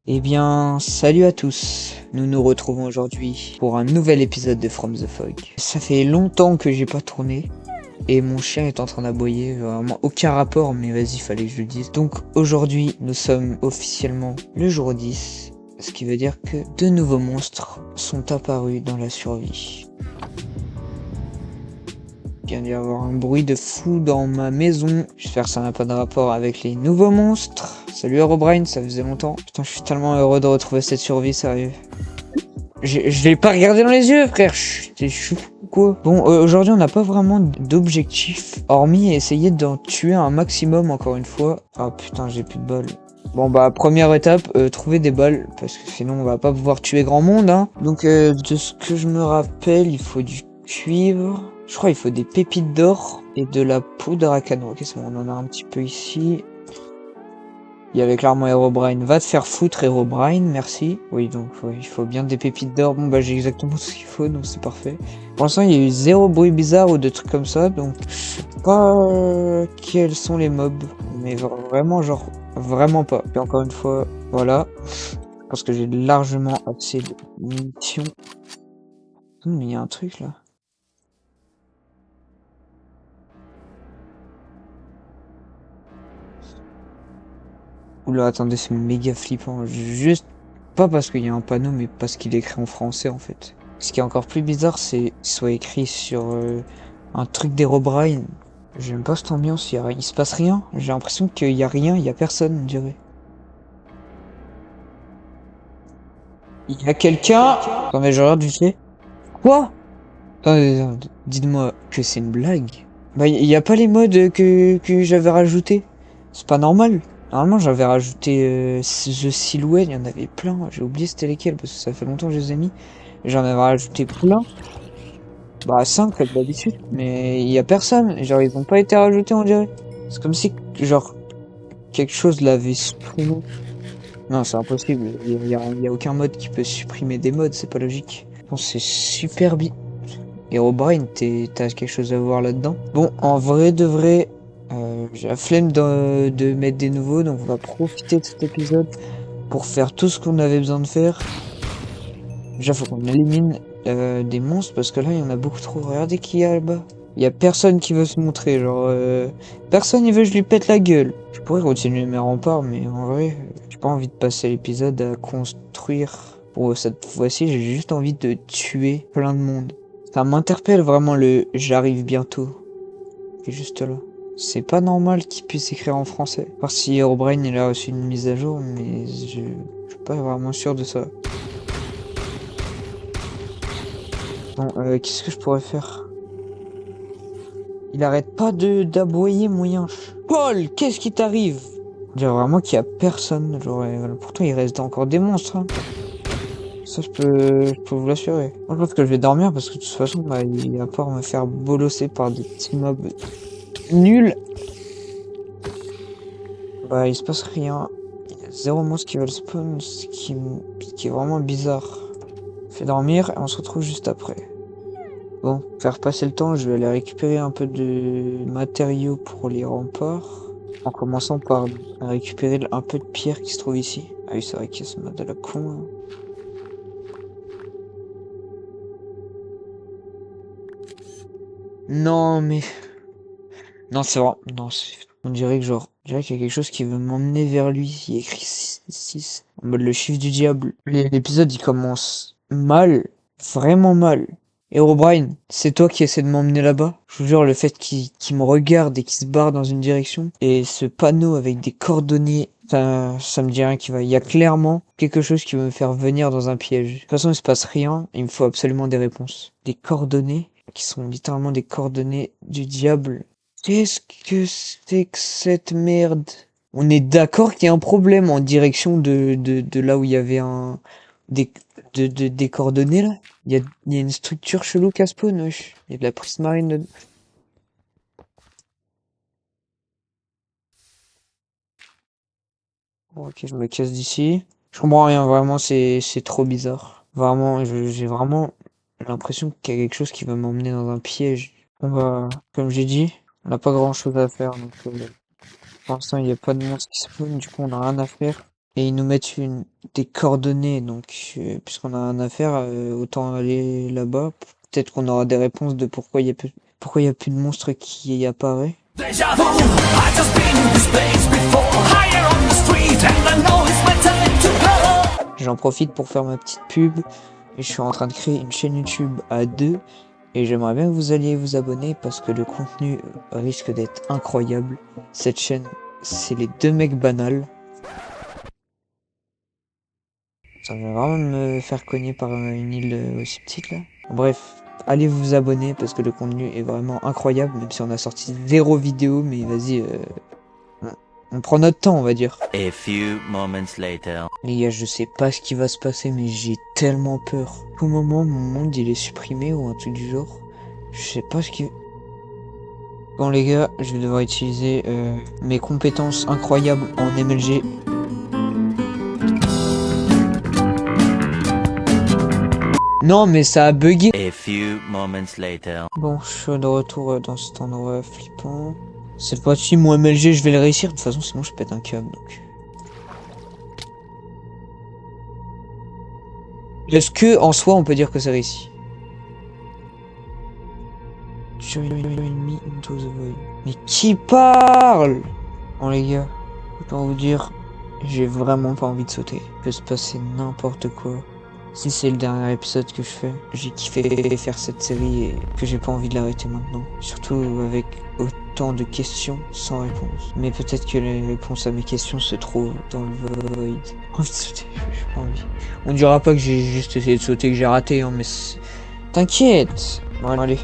Eh bien, salut à tous. Nous nous retrouvons aujourd'hui pour un nouvel épisode de From the Fog. Ça fait longtemps que j'ai pas tourné et mon chien est en train d'aboyer. Vraiment aucun rapport, mais vas-y, fallait que je le dise. Donc aujourd'hui, nous sommes officiellement le jour 10, ce qui veut dire que de nouveaux monstres sont apparus dans la survie. Il vient d'y avoir un bruit de fou dans ma maison. J'espère que ça n'a pas de rapport avec les nouveaux monstres. Salut Herobrine, ça faisait longtemps. Putain, je suis tellement heureux de retrouver cette survie, sérieux. Je l'ai pas regardé dans les yeux, frère. T'es chou ou quoi? Bon, aujourd'hui, on n'a pas vraiment d'objectif, hormis essayer d'en tuer un maximum, encore une fois. Ah putain, j'ai plus de balles. Bon bah première étape, trouver des balles, parce que sinon on va pas pouvoir tuer grand monde, hein. Donc de ce que je me rappelle, il faut du cuivre. Je crois qu'il faut des pépites d'or et de la poudre à canon. Ok, c'est bon, on en a un petit peu ici. Il y avait clairement Herobrine. Va te faire foutre, Herobrine, merci. Oui, donc ouais, il faut bien des pépites d'or. Bon bah j'ai exactement ce qu'il faut, donc c'est parfait. Pour l'instant, il y a eu zéro bruit bizarre ou de trucs comme ça, donc je sais pas quels sont les mobs. Mais vraiment, genre, vraiment pas. Et encore une fois, voilà. Parce que j'ai largement assez de munitions. Mais il y a un truc là. Oula, attendez, c'est méga flippant. Juste pas parce qu'il y a un panneau, mais parce qu'il est écrit en français en fait. Ce qui est encore plus bizarre, c'est qu'il soit écrit sur un truc d'Herobrine. J'aime pas cette ambiance, il se passe rien. J'ai l'impression qu'il y a rien, il y a personne, on dirait. Il y a quelqu'un. Attendez, je regarde vite fait. Quoi? Attendez, dites-moi que c'est une blague. Bah, il y a pas les modes que j'avais rajoutés. C'est pas normal. Normalement, j'avais rajouté The Silhouette, il y en avait plein. J'ai oublié c'était lesquels parce que ça fait longtemps que je les ai mis. J'en avais rajouté plein. Bah, 5 comme d'habitude. Mais il y a personne. Genre, ils ont pas été rajoutés, on dirait. C'est comme si, genre, quelque chose l'avait supprimé. Non, c'est impossible. Il y a aucun mode qui peut supprimer des modes, c'est pas logique. Bon, c'est super bien. Et O'Brien, t'as quelque chose à voir là-dedans? Bon, en vrai de vrai, j'ai la flemme de mettre des nouveaux, donc on va profiter de cet épisode pour faire tout ce qu'on avait besoin de faire. Déjà, faut qu'on élimine des monstres, parce que là, il y en a beaucoup trop. Regardez qui y a là-bas. Il y a personne qui veut se montrer, genre... personne il veut que je lui pète la gueule. Je pourrais continuer mes remparts, mais en vrai, j'ai pas envie de passer l'épisode à construire. Pour cette fois-ci, j'ai juste envie de tuer plein de monde. Ça m'interpelle vraiment le «j'arrive bientôt» qui est juste là. C'est pas normal qu'il puisse écrire en français. À part si Herobrine il a reçu une mise à jour, mais je suis pas vraiment sûr de ça. Bon, qu'est-ce que je pourrais faire? Il arrête pas de d'aboyer, mon yinche. Paul, qu'est-ce qui t'arrive? On dirait vraiment qu'il y a personne. Genre, pourtant, il reste encore des monstres, hein. Ça, je peux vous l'assurer. Moi, je pense que je vais dormir parce que de toute façon, bah, il va pas me faire bolosser par des petits mobs nuls. Bah, il se passe rien. Il y a zéro monstre qui va le spawn, ce qui est vraiment bizarre. Fait dormir et on se retrouve juste après. Bon, faire passer le temps, je vais aller récupérer un peu de matériaux pour les remparts. En commençant par récupérer un peu de pierre qui se trouve ici. Ah oui, c'est vrai qu'il y a ce mode à la con, hein. Non, mais... Non, c'est vrai. Non, on dirait que genre... On dirait qu'il y a quelque chose qui veut m'emmener vers lui. Il y a écrit 6. En mode le chiffre du diable. L'épisode, il commence mal. Vraiment mal. Herobrine, c'est toi qui essaies de m'emmener là-bas? Je vous jure, le fait qu'il me regarde et qu'il se barre dans une direction, et ce panneau avec des coordonnées, ça me dit rien qui va. Il y a clairement quelque chose qui veut me faire venir dans un piège. De toute façon, il se passe rien, il me faut absolument des réponses. Des coordonnées, qui sont littéralement des coordonnées du diable. Qu'est-ce que c'est que cette merde? On est d'accord qu'il y a un problème en direction de là où il y avait des, des coordonnées là? Il y a une structure chelou qui a spawn, wesh. Il y a de la prismarine dedans. Bon, ok, je me casse d'ici. Je comprends rien, vraiment, c'est trop bizarre. Vraiment, j'ai vraiment l'impression qu'il y a quelque chose qui va m'emmener dans un piège. On va, comme j'ai dit, on n'a pas grand chose à faire, donc pour l'instant, il n'y a pas de monstre qui spawn, du coup, on n'a rien à faire. Et ils nous mettent des coordonnées, donc puisqu'on a rien à faire, autant aller là-bas. Peut-être qu'on aura des réponses de pourquoi il y a plus de monstres qui apparaît. Déjà vu, I just been in this place before. Higher on the street and I know it's my time to go. J'en profite pour faire ma petite pub. Et je suis en train de créer une chaîne YouTube à 2. Et j'aimerais bien que vous alliez vous abonner parce que le contenu risque d'être incroyable. Cette chaîne, c'est les 2 mecs banals. Ça va vraiment me faire cogner par une île aussi petite là. Bref, allez vous abonner parce que le contenu est vraiment incroyable. Même si on a sorti 0 vidéo, mais vas-y, on prend notre temps, on va dire. A few moments later. Les gars, je sais pas ce qui va se passer, mais j'ai tellement peur. Au moment, mon monde il est supprimé ou un truc du genre. Je sais pas ce qui... Bon les gars, je vais devoir utiliser mes compétences incroyables en MLG. Non mais ça a bugué. A few moments later. Bon, je suis de retour dans cet endroit flippant. Cette fois-ci, mon MLG, je vais le réussir. De toute façon, sinon je pète un câble, donc... Est-ce que, en soi, on peut dire que c'est réussi? Mais qui parle? Bon les gars, autant vous dire, j'ai vraiment pas envie de sauter. Il peut se passer n'importe quoi. Si c'est le dernier épisode que je fais, j'ai kiffé faire cette série et que j'ai pas envie de l'arrêter maintenant. Surtout avec autant de questions sans réponse. Mais peut-être que les réponses à mes questions se trouvent dans le void. Envie de sauter, j'ai pas envie. On dira pas que j'ai juste essayé de sauter, que j'ai raté, hein, mais t'inquiète. Bon allez.